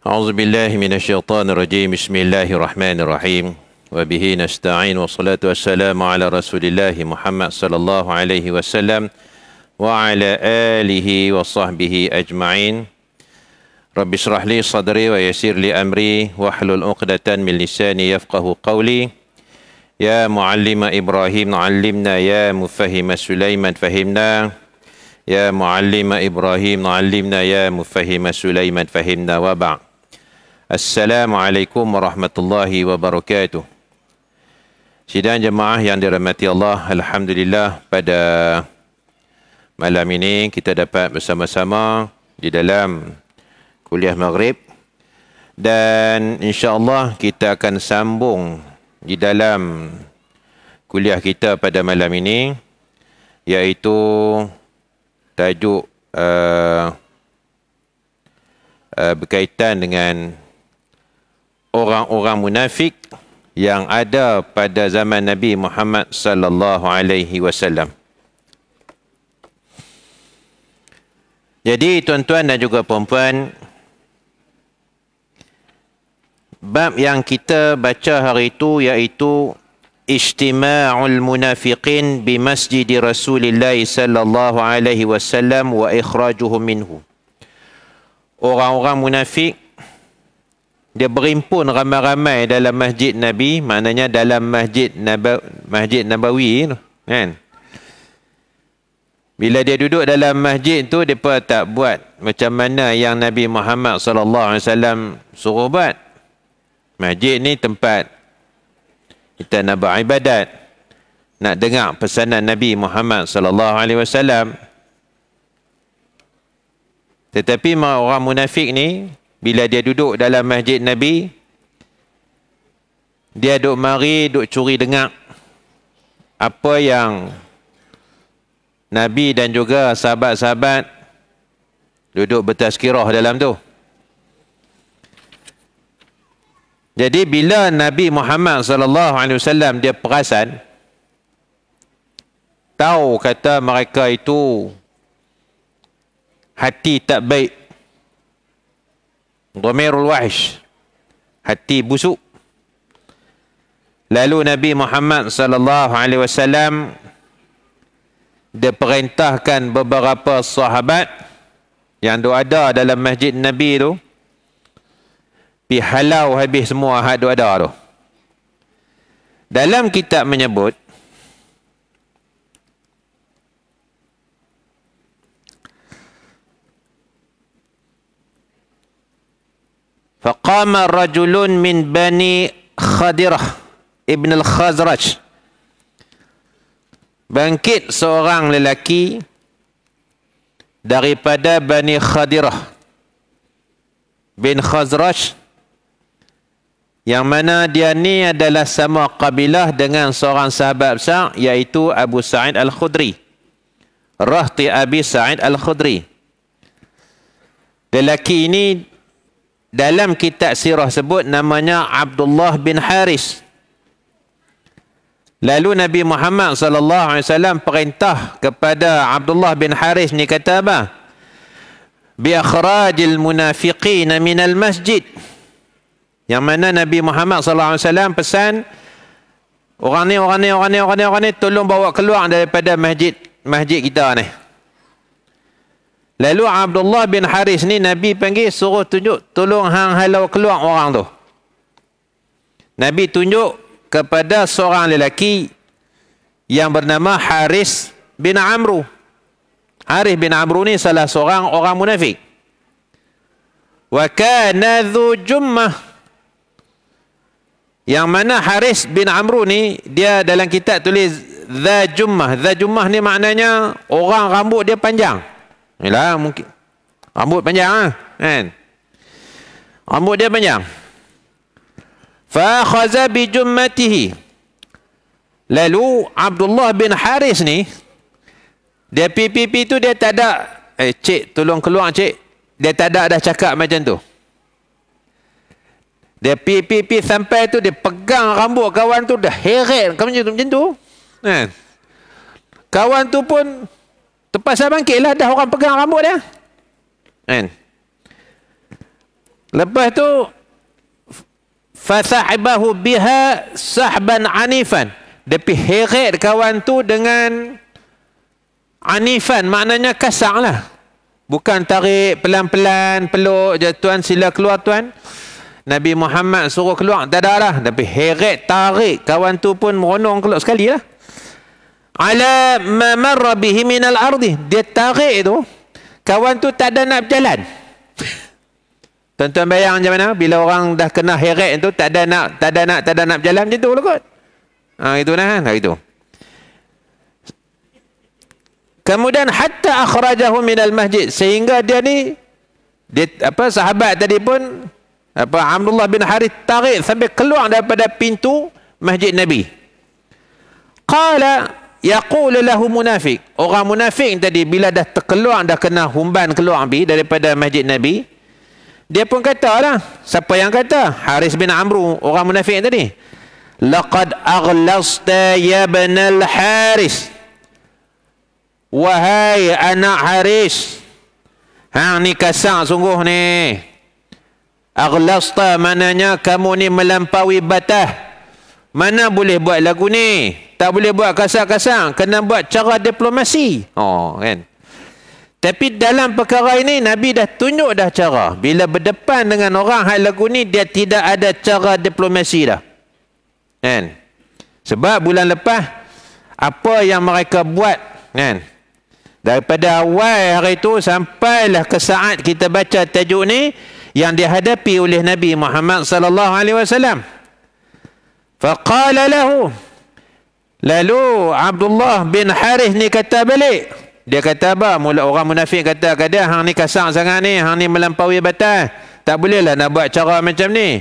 أعوذ بالله من الشيطان الرجيم. بسم الله الرحمن الرحيم. وبه نستعين والصلاة والسلام على رسول الله محمد صلى الله عليه وسلم وعلى آله وصحبه أجمعين. رب اشرح لي صدري ويسر لي أمري واحلل عقدة من لساني يفقه قولي. يا معلم إبراهيم علمنا، يا مفهم سليمان فهمنا. يا معلم إبراهيم علمنا، يا مفهم سليمان فهمنا. وبعد. Assalamualaikum warahmatullahi wabarakatuh. Sidang jemaah yang dirahmati Allah, alhamdulillah pada malam ini kita dapat bersama-sama di dalam kuliah maghrib, dan insya-Allah kita akan sambung di dalam kuliah kita pada malam ini, iaitu tajuk berkaitan dengan orang-orang munafik yang ada pada zaman Nabi Muhammad sallallahu alaihi wasallam. Jadi tuan-tuan dan juga puan-puan, bab yang kita baca hari itu iaitu Ijtima'ul munafiqin bi masjid Rasulillah sallallahu alaihi wasallam wa ikhrajuhum minhu. Orang-orang munafik dia berimpun ramai-ramai dalam masjid Nabi, maknanya dalam masjid Nabawi kan. Bila dia duduk dalam masjid tu, depa tak buat macam mana yang Nabi Muhammad sallallahu alaihi wasallam suruh buat. Masjid ni tempat kita nak beribadat, nak dengar pesanan Nabi Muhammad sallallahu alaihi wasallam. Tetapi orang munafik ni, bila dia duduk dalam masjid Nabi, dia duk mari, duk curi dengar apa yang Nabi dan juga sahabat-sahabat duduk bertazkirah dalam tu. Jadi bila Nabi Muhammad sallallahu alaihi wasallam dia perasan, tahu kata mereka itu hati tak baik, dhamirul wahsh, hati busuk. Lalu Nabi Muhammad sallallahu alaihi wasallam dia perintahkan beberapa sahabat yang ada dalam masjid Nabi tu pi halau habis semua hak ada tu. Dalam kitab menyebut faqama rajulun min bani Khadirah ibn al-Khazraj, bangkit seorang lelaki daripada Bani Khadirah bin Khazraj, yang mana dia ni adalah sama kabilah dengan seorang sahabat besar, iaitu Abu Sa'id Al-Khudri, rahti Abi Sa'id Al-Khudri. Lelaki ini dalam kitab sirah sebut namanya Abdullah bin Haris. Lalu Nabi Muhammad sallallahu alaihi wasallam perintah kepada Abdullah bin Haris ni, kata apa? Bi akhrajil munafiqin minal masjid. Yang mana Nabi Muhammad sallallahu alaihi wasallam pesan orang ni tolong bawa keluar daripada masjid kita ni. Lalu Abdullah bin Haris ni Nabi panggil, suruh tunjuk, tolong hang halau keluar orang tu. Nabi tunjuk kepada seorang lelaki yang bernama Haris bin Amru. Haris bin Amru ni salah seorang orang munafik. Wa kana dhu jummah, yang mana Haris bin Amru ni dia dalam kitab tulis dha jummah. Dha jummah ni maknanya orang rambut dia panjang. Yalah, mungkin rambut panjang kan. Rambut dia panjang. Fa khaza bi jummatihi. Lalu Abdullah bin Haris ni dia pipi tu dia tak ada, cik tolong keluar cik. Dia tak ada dah cakap macam tu. Dia pipi sampai tu dia pegang rambut kawan tu, dah heret macam tu. Kan? Kawan tu pun terpaksa bangkit lah, dah orang pegang rambut dia. Kan? Lepas tu fasahibahu biha sahban anifan. Dia pergi heret kawan tu dengan anifan, maknanya kasar lah. Bukan tarik pelan-pelan, peluk je, tuan sila keluar tuan. Nabi Muhammad suruh keluar, tak ada lah. Dia pergi heret, tarik. Kawan tu pun meronong keluar sekali lah. Ala ma marra bihi minal ardi. Dia tarik tu, kawan tu tak ada nak berjalan. Tuan-tuan bayang macam mana? Bila orang dah kena heret tu, tak ada nak berjalan macam tu lah kot. Itu kan? Itu. Kemudian hatta akhrajahu minal masjid, sehingga dia ni sahabat tadi pun Abdullah bin Harith tarik sampai keluar daripada pintu masjid Nabi. Qala yaqulu lahu munafiq. Orang munafik tadi bila dah terkeluar, dah kena humban keluar daripada masjid Nabi, dia pun katalah, siapa yang kata? Haris bin Amru, orang munafik tadi. Laqad aghlasta ya ibnal Haris. Wahai anak Haris, hang ni kasar sungguh ni. Aghlasta maknanya kamu ni melampaui batas. Mana boleh buat lagu ni? Tak boleh buat kasar-kasar, kena buat cara diplomasi. Kan. Tapi dalam perkara ini Nabi dah tunjuk dah cara. Bila berdepan dengan orang hal lagu ni, dia tidak ada cara diplomasi dah. Kan? Sebab bulan lepas apa yang mereka buat, kan? Daripada awal hari itu sampailah ke saat kita baca tajuk ni, yang dihadapi oleh Nabi Muhammad sallallahu alaihi wasallam. Faqala lahu, lalu Abdullah bin Harith ni kata balik. Dia kata apa? Mula orang munafik kata ke dia, hang ni kasar sangat ni, hang ni melampaui batas. Tak bolehlah nak buat cara macam ni.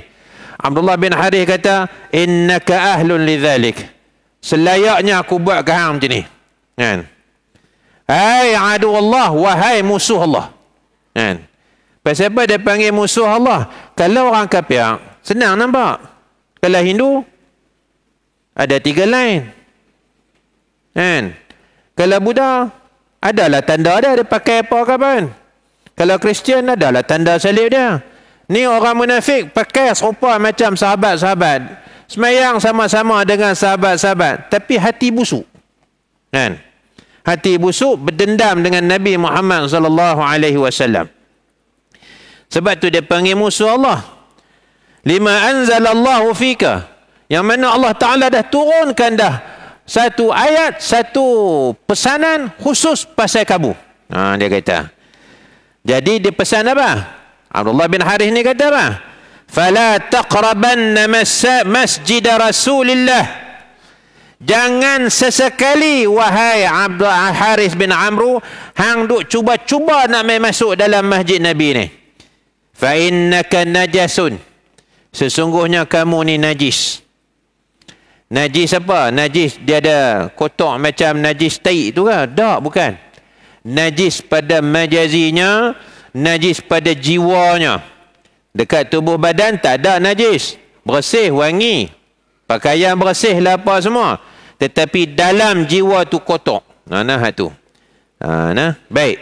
Abdullah bin Harith kata, innaka ahlun lidzalik. Selayaknya aku buat ke hang macam ni. Kan? Hai adu Allah, wahai musuh Allah. Kan? Pasal apa dia panggil musuh Allah? Kalau orang kafir, senang nampak. Kalau Hindu, ada 3 lain. Kan? Kalau Buddha, adalah tanda dia pakai apa ke apa. Kalau Kristian, adalah tanda salib dia. Ni orang munafik pakai serupa macam sahabat-sahabat. Semayang sama-sama dengan sahabat-sahabat. Tapi hati busuk. Kan? Hati busuk, berdendam dengan Nabi Muhammad sallallahu alaihi wasallam. Sebab tu dia panggil musuh Allah. Lima anzalallahu fika. Yang mana Allah Ta'ala dah turunkan dah satu ayat, satu pesanan khusus pasal kamu. Dia kata. Jadi dia pesan apa? Abdullah bin Harith ni kata apa? Fala taqrabanna masjid Rasulillah. Jangan sesekali wahai Abdullah Harith bin Amru, hang duk cuba-cuba nak main masuk dalam masjid Nabi ni. Fa innaka najasun. Sesungguhnya kamu ni najis. Najis apa? Najis dia ada kotor macam najis tai tu ke? Tak, bukan. Najis pada majazinya, najis pada jiwanya. Dekat tubuh badan tak ada najis. Bersih, wangi. Pakaian bersih lah apa semua. Tetapi dalam jiwa tu kotor. Nah tu. Baik.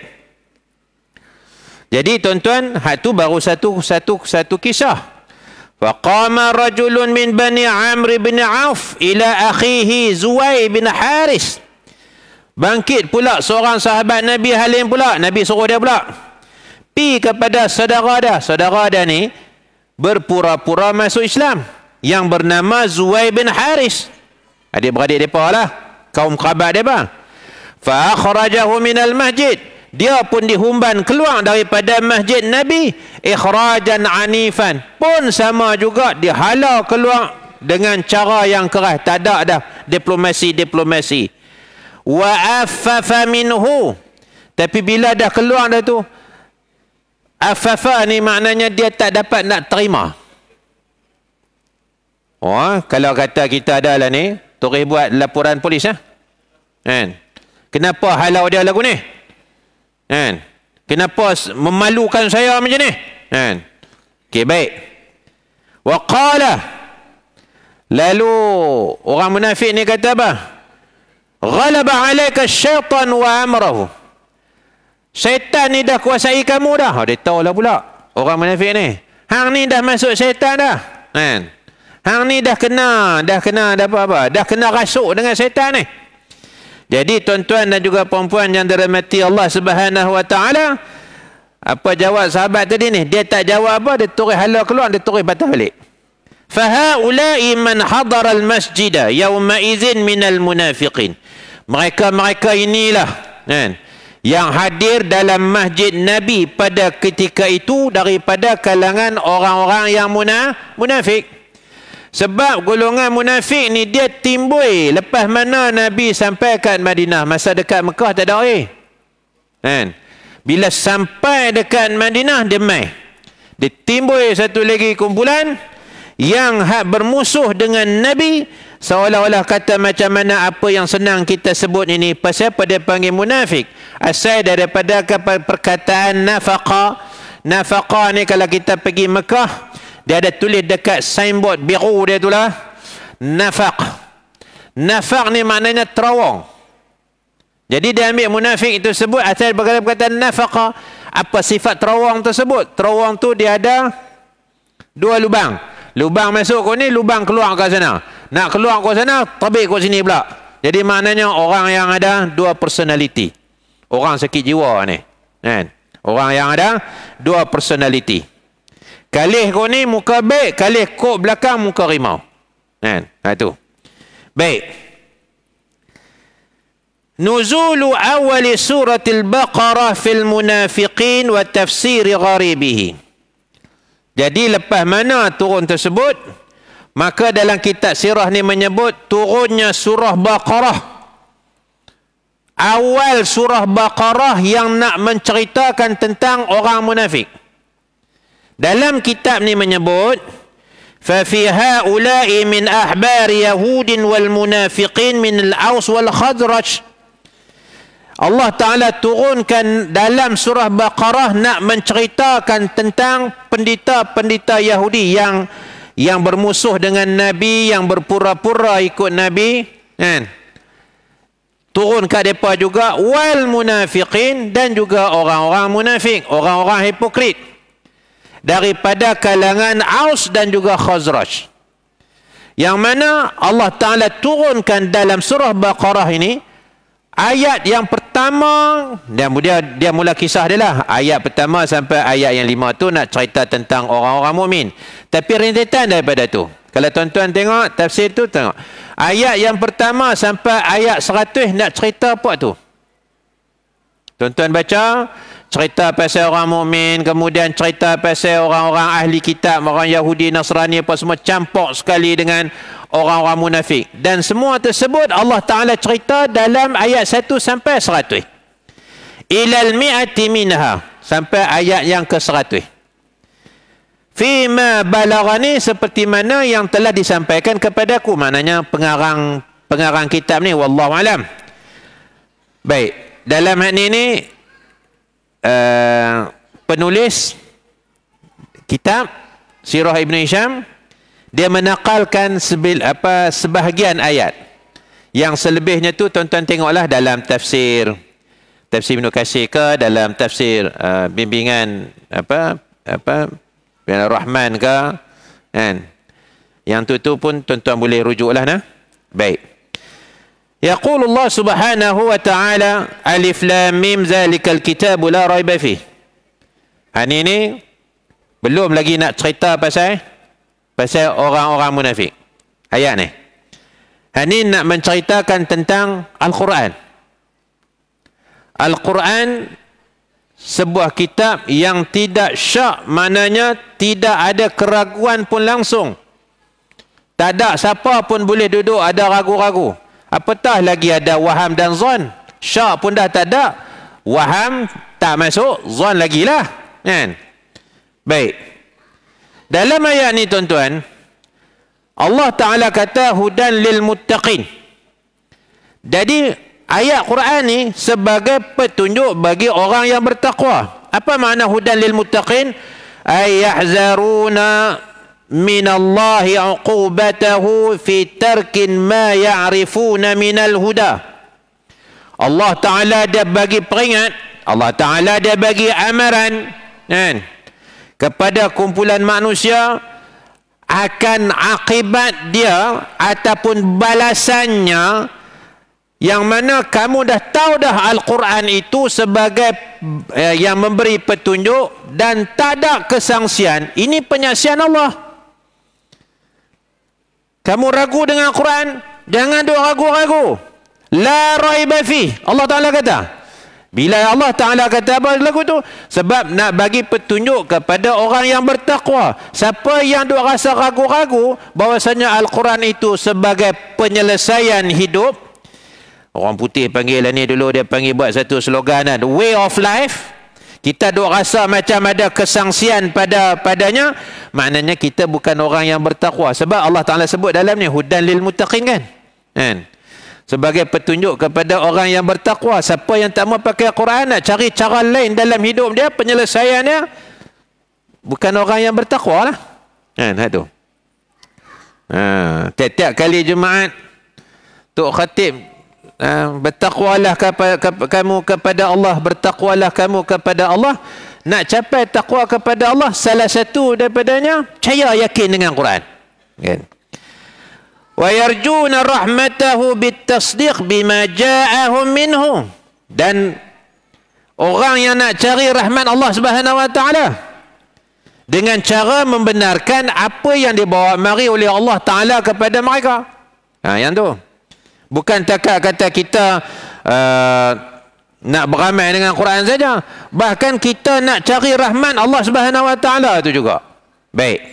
Jadi tuan-tuan, hak tu baru satu kisah. Faqama rajulun min bani Amr bin Auf ila akhihi Zuwai bin Haris. Bangkit pula seorang sahabat Nabi Halim pula. Nabi suruh dia pula pi kepada saudara dia. Saudara dia ni berpura-pura masuk Islam, yang bernama Zuwai bin Haris. Adik-beradik mereka lah, kaum kerabat mereka. Fa akhrajahu minal masjid. Dia pun dihumban keluar daripada masjid Nabi. Ikhrajan anifan. Pun sama juga dihalau keluar dengan cara yang keras. Tak ada dah diplomasi. Wa affafa minhu. Tapi bila dah keluar dah tu, affafa ni maknanya dia tak dapat nak terima. Kalau kata kita adalah ni, turis buat laporan polis kan? Kenapa halau dia lagu ni? Kan? Kenapa memalukan saya macam ni? Kan? Okey, baik. Wa qala, lalu orang munafik ni kata apa? Ghalaba alaika syaitan wa amrahu. Syaitan ni dah kuasai kamu dah. Dia tahu lah pula orang munafik ni. Hang ni dah masuk syaitan dah. Kan? Hang ni dah kena apa-apa. Dah kena rasuk dengan syaitan ni. Jadi tuan-tuan dan juga puan-puan yang dirahmati Allah Subhanahu wa taala, apa jawab sahabat tadi ni? Dia tak jawab apa, dia terus hala keluar, dia terus patah balik. Fahaula'i man hadara al-masjida yawma idzin minal munafiqin. Mereka inilah kan, yang hadir dalam masjid Nabi pada ketika itu daripada kalangan orang-orang yang munafik. Sebab golongan munafik ni dia timbul lepas mana Nabi sampai kat Madinah. Masa dekat Mekah tak ada orang. Kan? Bila sampai dekat Madinah dia mai. Dia timbul satu lagi kumpulan yang bermusuh dengan Nabi, seolah-olah kata macam mana apa yang senang kita sebut ini. Pasal apa dia panggil munafik? Asal daripada perkataan nafaqah. Nafaqah ni kalau kita pergi Mekah, dia ada tulis dekat signboard biru dia itulah nafaq. Nafaq ni maknanya terawang. Jadi dia ambil munafik itu sebut asal daripada perkataan nafaqah. Apa sifat terawang tersebut? Terawang tu dia ada dua lubang. Lubang masuk ke ni, lubang keluar ke sana. Nak keluar ke sana, terbit ke sini pula. Jadi maknanya orang yang ada dua personality. Orang sakit jiwa ni. Kan? Orang yang ada dua personality. Kalih kau ni muka baik, kalih kau belakang muka rimau. Kan? Itu. Baik. Nuzulu awali suratil Baqarah fil munafiqin wa tafsiri gharibihi. Jadi lepas mana turun tersebut, maka dalam kitab sirah ni menyebut turunnya surah Baqarah. Awal surah Baqarah yang nak menceritakan tentang orang munafik. Dalam kitab ni menyebut فَفِي هَؤُلَاءِ مِنْ أَحْبَارِ يَهُودٍ وَالْمُنَافِقِينَ مِنَ الْأَوْسِ وَالْخَزْرَجِ. Allah Ta'ala turunkan dalam surah Baqarah nak menceritakan tentang pendeta-pendeta Yahudi yang bermusuh dengan Nabi, yang berpura-pura ikut Nabi. Kan? Turun kat mereka juga wal munafiqin, dan juga orang-orang munafik, orang-orang hipokrit daripada kalangan Aus dan juga Khazraj. Yang mana Allah Ta'ala turunkan dalam surah Baqarah ini ayat yang pertama, dia mula kisah dia lah. Ayat pertama sampai ayat yang 5 tu nak cerita tentang orang-orang mukmin. Tapi rentetan daripada tu, kalau tuan-tuan tengok tafsir tu, tengok ayat yang pertama sampai ayat 100 nak cerita apa tu? Tuan-tuan baca cerita pasal orang mukmin, kemudian cerita pasal orang-orang ahli kitab, orang Yahudi, Nasrani apa semua, campur sekali dengan orang-orang munafik. Dan semua tersebut Allah Ta'ala cerita dalam ayat 1 sampai 100. Ilal mi'ati minha, sampai ayat yang ke 100. Fima balagani, seperti mana yang telah disampaikan kepadaku. Maknanya pengarang kitab ni, wallahu alam. Baik, dalam hal ini penulis kitab Sirah Ibn Hisham, dia menakalkan sebahagian ayat. Yang selebihnya tu tuan-tuan tengoklah dalam tafsir Ibn Katsir ke, dalam tafsir bimbingan Bin Rahman ke, kan? Yang tu pun tuan-tuan boleh rujuklah nah. Baik. Yaqulu Allah Subhanahu wa ta'ala alif lam mim zalikal kitabu la raiba fih. Ini belum lagi nak cerita pasal orang-orang munafik. Ayat ni. Ini nak menceritakan tentang Al-Quran. Al-Quran sebuah kitab yang tidak syak, maknanya tidak ada keraguan pun langsung. Tak ada siapa pun boleh duduk ada ragu-ragu. Apatah lagi ada waham dan zon. Syak pun dah tak ada. Waham tak masuk, zon lagi lah. Kan? Baik. Dalam ayat ni tuan-tuan, Allah Ta'ala kata hudan lil muttaqin. Jadi ayat Quran ni sebagai petunjuk bagi orang yang bertakwa. Apa makna hudan lil muttaqin? Ay yahzaruna min Allah uqubatahu fi tarkin ma ya'rifuna min al-huda. Allah Ta'ala dia bagi peringat, Allah Ta'ala dia bagi amaran, kan? kepada kumpulan manusia akan akibat dia ataupun balasannya, yang mana kamu dah tahu dah Al-Quran itu sebagai yang memberi petunjuk dan tak ada kesangsian. Ini penyaksian Allah. Kamu ragu dengan Al-Quran, jangan duk ragu-ragu. La raiba fi. Allah Ta'ala kata. Bila Allah Ta'ala kata apa lagu tu? Sebab nak bagi petunjuk kepada orang yang bertakwa. Siapa yang duk rasa ragu-ragu bahawasanya Al-Quran itu sebagai penyelesaian hidup. Orang putih panggil ni dulu, dia panggil buat satu slogan, the way of life. Kita duk rasa macam ada kesangsian padanya, maknanya kita bukan orang yang bertakwa. Sebab Allah Ta'ala sebut dalam ni hudan lil muttaqin kan? Sebagai petunjuk kepada orang yang bertakwa. Siapa yang tak mau pakai Quran, nak cari cara lain dalam hidup dia, penyelesaiannya, bukan orang yang bertakwa lah. Kan, tu. Tiap-tiap kali Jumaat Tok Khatib, bertakwalah kamu kepada Allah, bertakwalah kamu kepada Allah. Nak capai takwa kepada Allah, salah satu daripadanya percaya yakin dengan Quran. Kan? Wa yarjuna rahmatahu bitasdiq bima ja'ahum minhu. Dan orang yang nak cari rahmat Allah Subhanahu wa taala dengan cara membenarkan apa yang dibawa mari oleh Allah Taala kepada mereka. Yang tu. Bukan takat kata kita nak beramal dengan Quran saja. Bahkan kita nak cari rahmat Allah Subhanahu wa taala itu juga. Baik.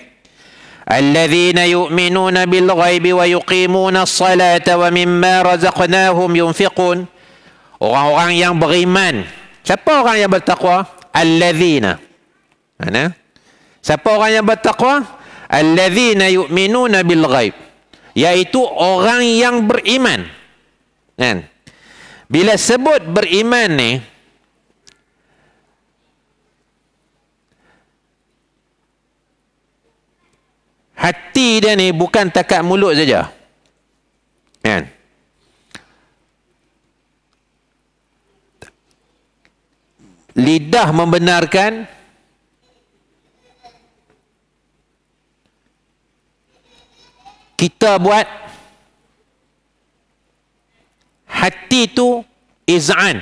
Alladzina yu'minuna bil ghaibi wa yuqimuna as-salata wa mimma razaqnahum yunfiqun. Orang-orang yang beriman. Siapa orang yang bertakwa? Alladzina. Mana? Siapa orang yang bertakwa? Alladzina yu'minuna bil ghaib. Iaitu orang yang beriman. Kan? Bila sebut beriman ni, hati dia ni bukan takat mulut saja. Kan? Lidah membenarkan, kita buat, hati tu iz'an.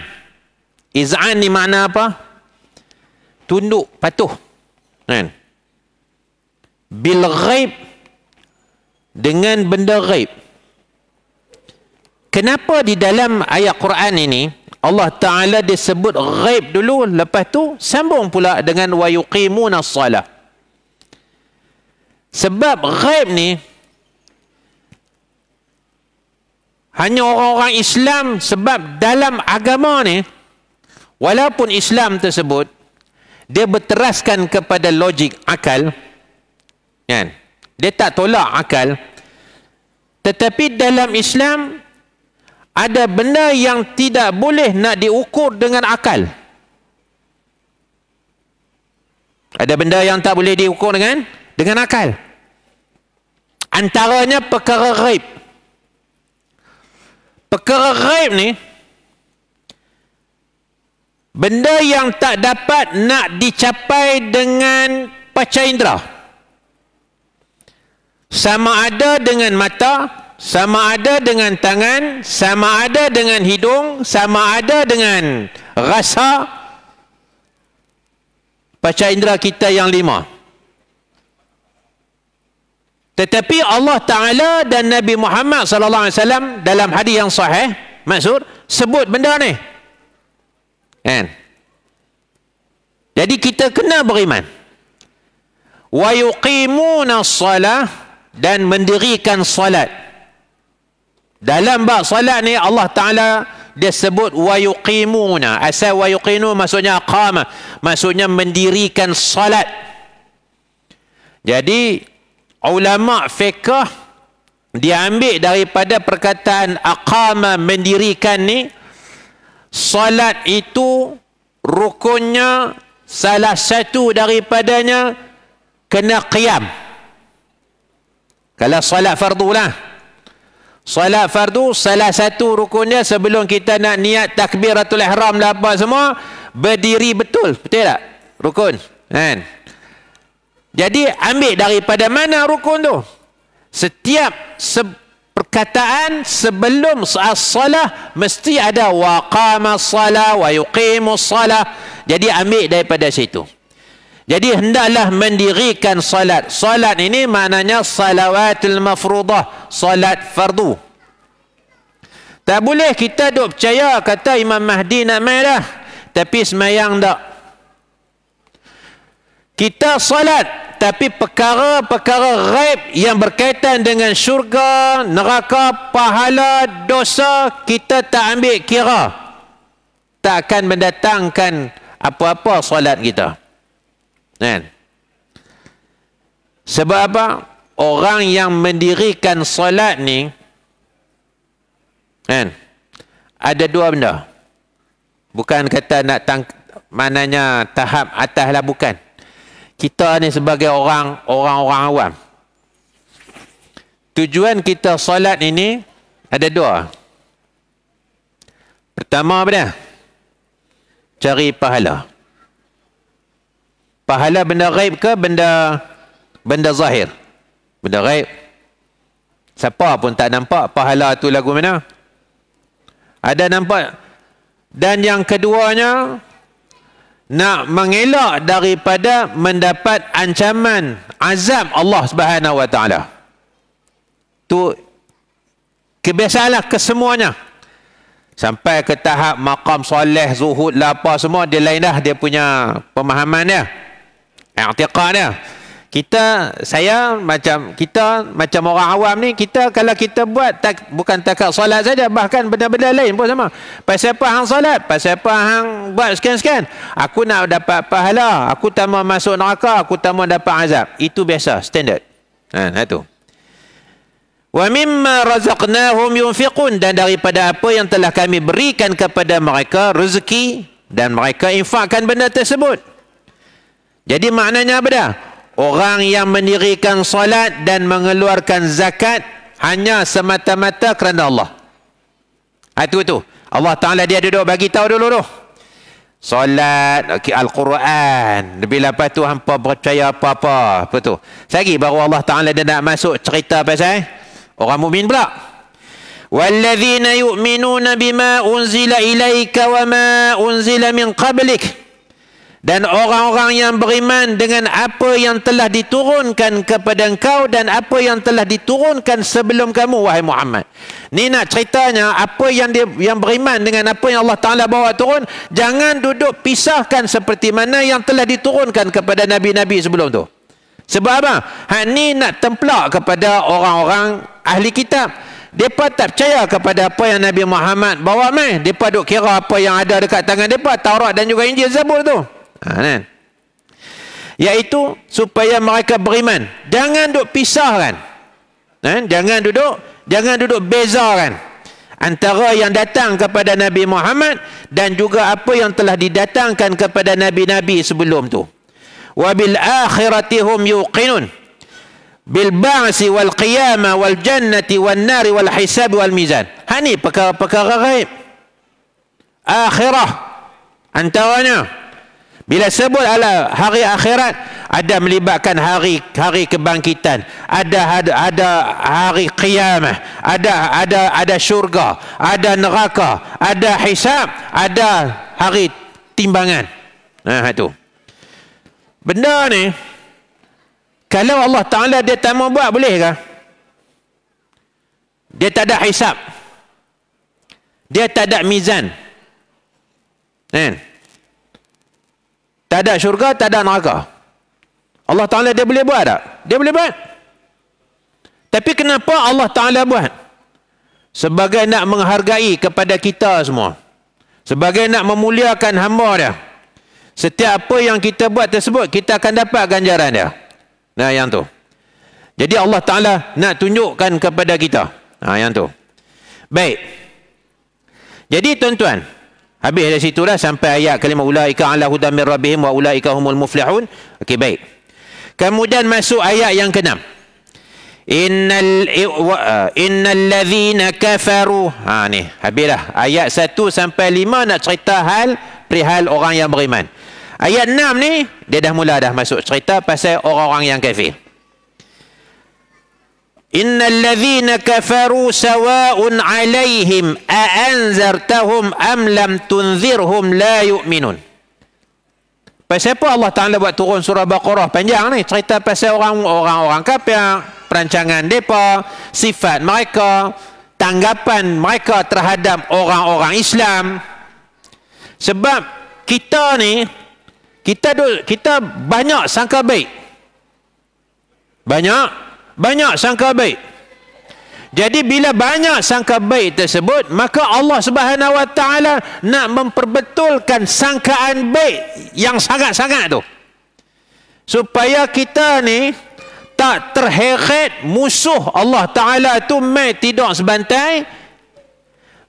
Iz'an ni makna apa? Tunduk, patuh. Kan? Bil ghaib, dengan benda ghaib. Kenapa di dalam ayat Quran ini Allah Ta'ala disebut ghaib dulu, lepas tu sambung pula dengan wa yuqimuna as-salah. Sebab ghaib ni hanya orang-orang Islam, sebab dalam agama ni, walaupun Islam tersebut, dia berteraskan kepada logik, akal, kan? Dia tak tolak akal. Tetapi dalam Islam, ada benda yang tidak boleh nak diukur dengan akal. Ada benda yang tak boleh diukur dengan akal. Antaranya perkara ghaib. Perkara ghaib ni, benda yang tak dapat nak dicapai dengan panca indera. Sama ada dengan mata, sama ada dengan tangan, sama ada dengan hidung, sama ada dengan rasa, panca indera kita yang 5. Tetapi Allah Ta'ala dan Nabi Muhammad SAW dalam hadis yang sahih, maksud, sebut benda ni. Kan? Jadi kita kena beriman. Wa yuqimuna as-salah, dan mendirikan salat. Dalam bab salat ni Allah Ta'ala dia sebut wa yuqimuna. Asal wa yuqinu maksudnya aqama, maksudnya mendirikan salat. Jadi ulama fiqh dia ambil daripada perkataan aqama, mendirikan ni, salat itu rukunnya salah satu daripadanya kena qiyam. Kalau salat fardu lah, salat fardu salah satu rukunnya sebelum kita nak niat takbiratul ihram lah apa semua, berdiri betul, betul tak? Rukun, kan? Jadi ambil daripada mana rukun tu? Setiap perkataan sebelum as-salah mesti ada wa qama as-salah wa yuqimu as-salah. Jadi ambil daripada situ. Jadi hendaklah mendirikan salat. Salat ini maknanya salawatul mafruḍah, salat fardu. Tak boleh kita duk percaya kata Imam Mahdi nak mai dah, tapi semayang tak. Kita salat, tapi perkara-perkara ghaib yang berkaitan dengan syurga, neraka, pahala, dosa, kita tak ambil kira. Tak akan mendatangkan apa-apa salat kita. Kan? Sebab apa? Orang yang mendirikan salat ni, kan, ada dua benda. Bukan kata nak maknanya tahap atas lah, bukan. Kita ni sebagai orang-orang awam, tujuan kita solat ini ada dua. Pertama apa dia? Cari pahala. Pahala benda ghaib ke benda zahir? Benda ghaib. Siapa pun tak nampak pahala tu lagu mana? Ada nampak. Dan yang keduanya, nak mengelak daripada mendapat ancaman azab Allah Subhanahu wa taala. Tu kebiasaanlah kesemuanya. Sampai ke tahap maqam soleh, zuhud lah apa semua, dia lain dah dia punya pemahaman dia. I'tiqad dia. Kita macam orang awam ni, kita kalau kita buat bukan takat solat saja, bahkan benda-benda lain pun sama. Pasal apa hang solat? Pasal apa hang buat sekian-sekian? Aku nak dapat pahala, aku tak mau masuk neraka, aku tak mau dapat azab. Itu biasa, standard. Itu. Wa mimma razaqnahum yunfiqun, dan daripada apa yang telah kami berikan kepada mereka rezeki, dan mereka infakkan benda tersebut. Jadi maknanya apa dah? Orang yang mendirikan salat dan mengeluarkan zakat hanya semata-mata kerana Allah. Itu. Allah Ta'ala dia duduk bagi tahu dulu tu. Salat, Al-Quran. Lebih lepas tu hampa percaya apa-apa. Apa tu? Lagi baru Allah Ta'ala dia nak masuk cerita pasal orang mukmin pula. Walladzina yu'minuna bima unzila ilaika wa ma unzila min qablik. Dan orang-orang yang beriman dengan apa yang telah diturunkan kepada engkau dan apa yang telah diturunkan sebelum kamu, wahai Muhammad. Ni nak ceritanya apa yang beriman dengan apa yang Allah Ta'ala bawa turun, jangan duduk pisahkan seperti mana yang telah diturunkan kepada Nabi-Nabi sebelum tu. Sebab apa? Hak ni nak templak kepada orang-orang ahli kitab. Mereka tak percaya kepada apa yang Nabi Muhammad bawa mai. Mereka duk kira apa yang ada dekat tangan mereka, Taurat dan juga Injil, Zabur tu. Kan? Iaitu supaya mereka beriman. Jangan duk pisahkan. Jangan duduk bezakan antara yang datang kepada Nabi Muhammad dan juga apa yang telah didatangkan kepada Nabi-Nabi sebelum tu. Wa bil akhirati hum yuqinun bil ba'si wal qiyamah wal jannati wan nari wal hisab wal mizan. Ni perkara-perkara ghaib. Akhirah antaranya. Bila sebut ala hari akhirat, ada melibatkan hari kebangkitan, ada hari qiyamah, ada syurga, ada neraka, ada hisab, ada hari timbangan. Itu. Benda ni kalau Allah Ta'ala dia tak mau buat, boleh ke? Dia tak ada hisab. Dia tak ada mizan. Tak ada syurga, tak ada neraka. Allah Ta'ala dia boleh buat tak? Dia boleh buat. Tapi kenapa Allah Ta'ala buat? Sebagai nak menghargai kepada kita semua. Sebagai nak memuliakan hamba dia. Setiap apa yang kita buat tersebut, kita akan dapat ganjaran dia. Nah, yang tu. Jadi Allah Ta'ala nak tunjukkan kepada kita. Yang tu. Baik. Jadi tuan-tuan, habis dari situ dah sampai ayat kalimah ulaika ala hudan min rabbihim wa ulaika humul muflihun. Okey, baik. Kemudian masuk ayat yang ke-6. Innal ladzina kafaru. Ni habislah ayat 1 sampai 5 nak cerita perihal orang yang beriman. Ayat 6 ni, dia dah mula dah masuk cerita pasal orang-orang yang kafir. Innal ladzina kafaru sawa'un 'alaihim a anzartahum am lam tunzirhum la yu'minun. Pasal apa Allah Ta'ala buat turun surah Baqarah panjang ni? Cerita pasal orang-orang kafir, perancangan mereka, sifat mereka, tanggapan mereka terhadap orang-orang Islam. Sebab kita ni, kita banyak sangka baik. Banyak sangka baik. Jadi bila banyak sangka baik tersebut, maka Allah Subhanahu Wa Taala nak memperbetulkan sangkaan baik yang sangat-sangat tu, supaya kita ni tak terheret musuh Allah Taala tu mai tidur sebantai,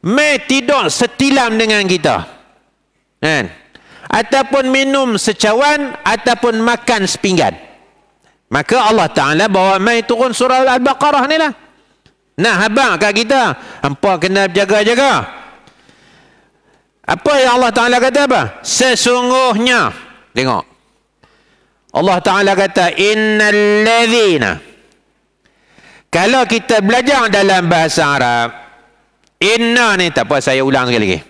mai tidur setilam dengan kita, kan? Ataupun minum secawan, ataupun makan sepinggan. Maka Allah Ta'ala bawa mai turun surah Al-Baqarah ni lah. Nah, habang kat kita, hampa kena jaga-jaga. Apa yang Allah Ta'ala kata apa? Sesungguhnya, tengok, Allah Ta'ala kata innal ladzina. Kalau kita belajar dalam bahasa Arab, inna ni, tak apa saya ulang sekali lagi.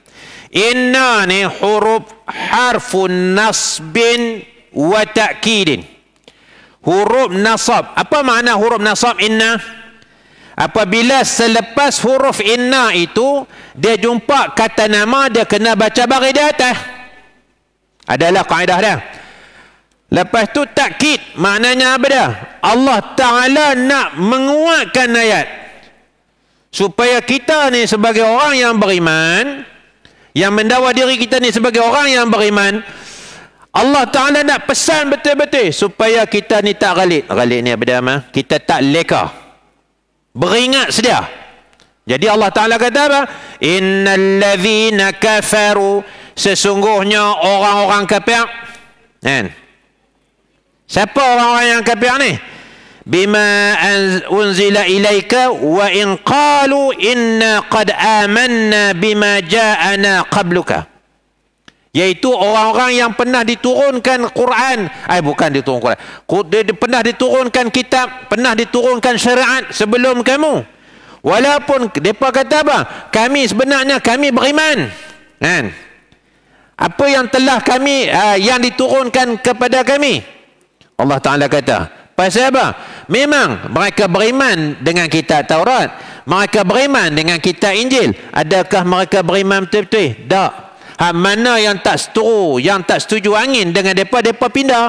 Inna ni huruf harfun nasbin wa ta'kidin. Huruf nasab. Apa makna huruf nasab inna? Apabila selepas huruf inna itu dia jumpa kata nama, dia kena baca bagi di atas. Adalah kaedah dia. Lepas tu takkid, maknanya apa dia? Allah Ta'ala nak menguatkan ayat supaya kita ni sebagai orang yang beriman, yang mendakwa diri kita ni sebagai orang yang beriman, Allah Ta'ala nak pesan betul-betul supaya kita ni tak ghalib. Ghalib ni apa dia? Kita tak leka, beringat sedia. Jadi Allah Ta'ala kata apa? Innal ladzina kafaru, sesungguhnya orang-orang kafir. Kan? Siapa orang-orang yang kafir ni? Bima unzila ilaika wa in qalu inna qad amanna bima ja'ana qabluka. Iaitu orang-orang yang pernah diturunkan Quran, bukan diturunkan Quran, pernah diturunkan kitab, pernah diturunkan syariat sebelum kamu. Walaupun mereka kata apa? Kami beriman, kan? Apa yang telah kami yang diturunkan kepada kami, Allah Ta'ala kata, pasal apa? Memang mereka beriman dengan kitab Taurat, mereka beriman dengan kitab Injil. Adakah mereka beriman betul-betul? Tak. Mana yang tak setuju, yang tak setuju angin dengan mereka, mereka pindah.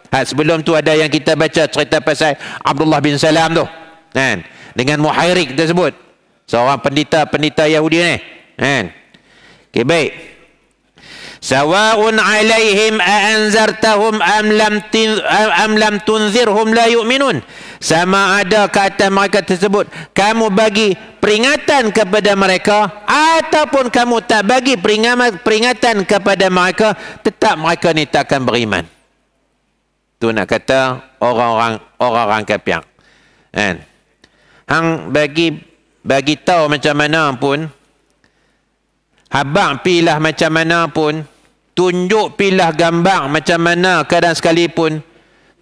Sebelum tu ada yang kita baca cerita pasal Abdullah bin Salam tu, kan? Dengan Muhairik tersebut, seorang pendeta Yahudi ni, kan? Okay, baik. Sawa'un 'alaihim a anzartahum am lam tunzirhum la yu'minun. Sama ada kata mereka tersebut kamu bagi peringatan kepada mereka ataupun kamu tak bagi peringatan kepada mereka, tetap mereka ni takkan beriman. Tu nak kata orang-orang kafir, kan? Hang bagi tahu macam mana pun, habang pilah macam mana pun, tunjuk pilah gambar macam mana keadaan sekalipun,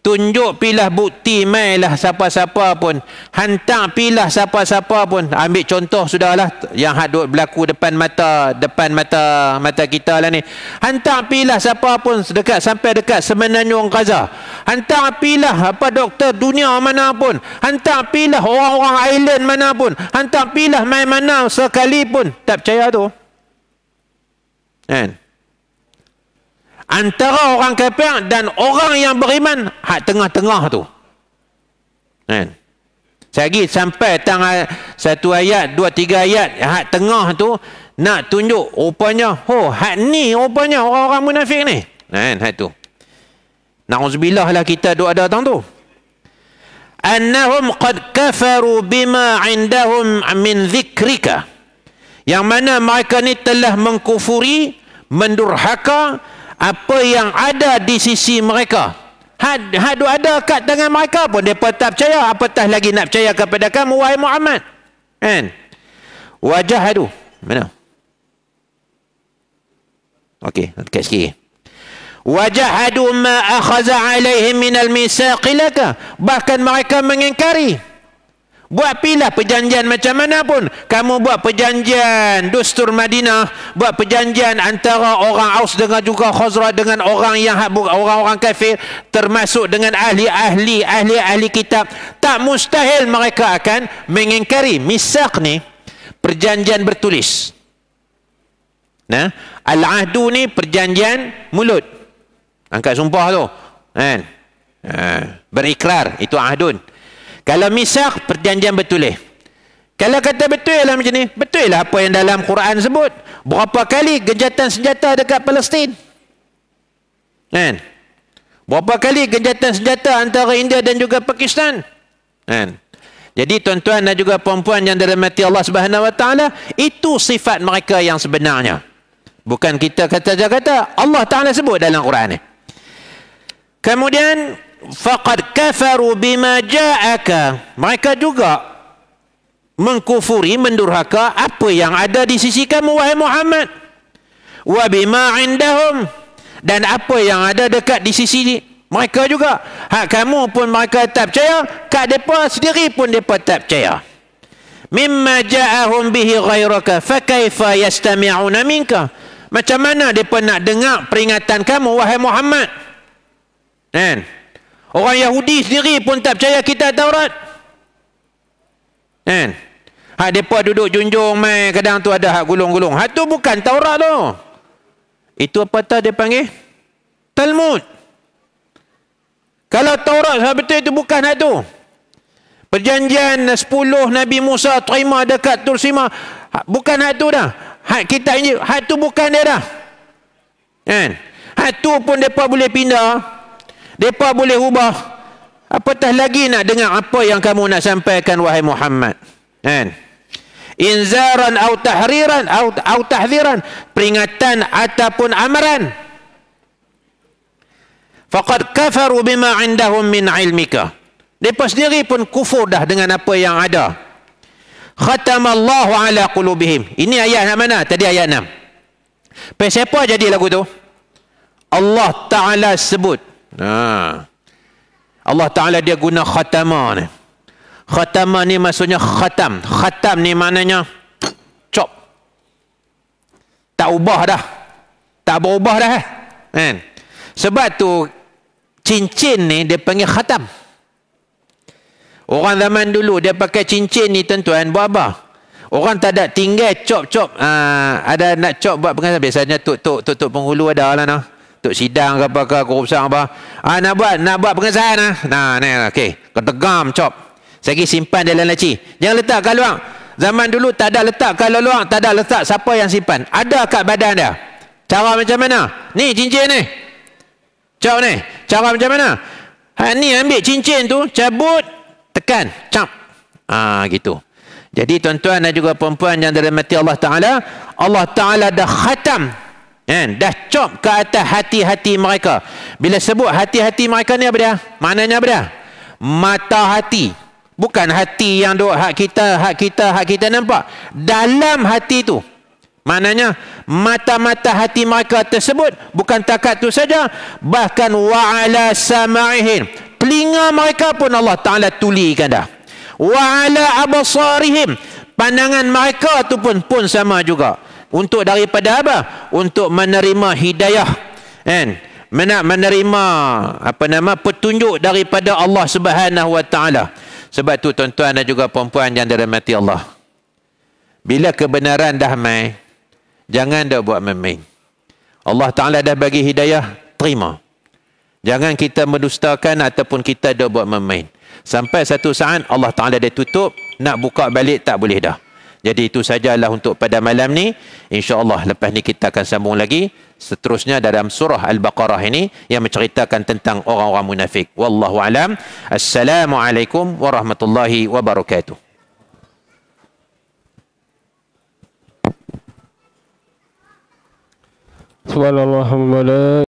tunjuk pilah bukti mailah siapa-siapa pun, hantar pilah siapa-siapa pun. Ambil contoh sudahlah yang duk berlaku depan mata kita lah ni. Hantar pilah siapa pun sampai dekat Semenanjung Gaza. Hantar pilah doktor dunia mana pun. Hantar pilah orang-orang island mana pun. Hantar pilah main mana sekalipun. Tak percaya tu, kan? Antara orang kafir dan orang yang beriman, hak tengah-tengah tu, kan? Lagi sampai tanggal 1 ayat, 2, 3 ayat, hak tengah tu nak tunjuk rupanya, hak ni rupanya orang-orang munafik ni, kan? Hak tu, na'udzubillah lah kita duk ada tang tu. Annahum qad kafaru bima indahum min dhikrika, yang mana mereka ni telah mengkufuri, mendurhaka apa yang ada di sisi mereka. Hadu ada kat tangan mereka pun mereka tak percaya, apatah lagi nak percaya kepada kamu wahai Muhammad, kan? Wajahadu mana? Okey, dekat sikit. Wajahadu ma akhaza alaihim minal misaqi laka. Bahkan mereka mengingkari. Buat pilah perjanjian macam mana pun. Kamu buat perjanjian Dustur Madinah, buat perjanjian antara orang Aus dengan juga Khazraj dengan orang yang orang-orang kafir, termasuk dengan ahli kitab. Tak mustahil mereka akan mengingkari. Misaq ni perjanjian bertulis. Nah, al-ahdu ni perjanjian mulut. Angkat sumpah tu. Kan? Berikrar, itu ahdun. Kalau misaq, perjanjian bertulis. Kalau kata betul lah macam ni, betul lah apa yang dalam Quran sebut. Berapa kali genjatan senjata dekat Palestin? Kan? Berapa kali genjatan senjata antara India dan juga Pakistan? Kan? Jadi tuan-tuan dan juga perempuan yang dirahmati Allah Subhanahu Wa Taala, itu sifat mereka yang sebenarnya. Bukan kita kata-kata, Allah Taala sebut dalam Quran ni. Kemudian faqad kafaru bima ja'aka. Mereka juga mengkufuri, mendurhaka apa yang ada di sisi kamu wahai Muhammad. Wa bima indahum, dan apa yang ada dekat di sisi mereka juga. Hak kamu pun mereka tak percaya, kat depa sendiri pun depa tak percaya. Mimma ja'ahum bihi ghairaka fa kaifa yastami'una minka. Macam mana depa nak dengar peringatan kamu wahai Muhammad? Kan? Orang Yahudi sendiri pun tak percaya kitab Taurat. Kan? Hak depa duduk junjung mai, kadang tu ada hak gulung-gulung. Hak tu bukan Taurat tu. Itu apa tak dia panggil? Talmud. Kalau Taurat betul itu bukan hak tu. Perjanjian 10 Nabi Musa terima dekat Tur Sina, bukan hak tu dah. Hak kitab Injil, hak tu bukan dia dah. Kan? Hak tu pun depa boleh pindah. Mereka boleh ubah. Apatah lagi nak dengar apa yang kamu nak sampaikan wahai Muhammad. Kan? Inzaran atau tahriran atau tahdhiran, peringatan ataupun amaran. Faqad kafaru bima indahum min ilmika. Mereka sendiri pun kufur dah dengan apa yang ada. Khatamallahu ala qulubihim. Ini ayat mana? Tadi ayat 6. Siapa jadi lagu tu? Allah Ta'ala sebut. Allah Ta'ala dia guna khatama ni. Khatama ni maksudnya khatam. Khatam ni maknanya cop. Tak ubah dah. Tak berubah dah. Kan? Sebab tu cincin ni dia panggil khatam. Orang zaman dulu dia pakai cincin ni tuan-tuan buat apa? Orang tak ada tinggal cop-cop. Ada nak cop buat pengasahan. Biasanya tuk penghulu ada lah noh. Tuk sidang ke apa ke, korupsi apa. Nak buat pengesahan lah. Nah, okey. Kau tegam cop. Saya simpan dalam laci. Jangan letak kat luar. Zaman dulu tak ada letak kat luar, tak ada letak siapa yang simpan. Ada kat badan dia. Cara macam mana? Ni cincin ni. Cop ni. Cara macam mana? Ni ambil cincin tu, cabut, tekan, cap. Gitu. Jadi tuan-tuan dan juga perempuan yang dirahmati Allah Ta'ala, Allah Ta'ala dah khatam. Dah cop ke atas hati-hati mereka. Bila sebut hati-hati mereka ni apa dia? Maknanya apa dia? Mata hati. Bukan hati yang duk hak kita nampak. Dalam hati tu. Maknanya mata-mata hati mereka tersebut bukan takat tu saja, bahkan wa ala sama'ihim. Telinga mereka pun Allah Ta'ala tulikan dah. Wa ala absarihim. Pandangan mereka tu pun sama juga. Untuk daripada apa? Untuk menerima hidayah. Kan? Menerima petunjuk daripada Allah Subhanahu Wa Taala. Sebab tu tuan-tuan dan juga perempuan yang dirahmati Allah. Bila kebenaran dah mai, jangan dah buat main-main. Allah Ta'ala dah bagi hidayah, terima. Jangan kita mendustakan ataupun kita dah buat main-main. Sampai satu saat Allah Ta'ala dah tutup, nak buka balik tak boleh dah. Jadi itu sajalah untuk pada malam ni. InsyaAllah lepas ni kita akan sambung lagi seterusnya dalam surah Al-Baqarah ini yang menceritakan tentang orang-orang munafik. Wallahu alam. Assalamualaikum warahmatullahi wabarakatuh. Subhanallah.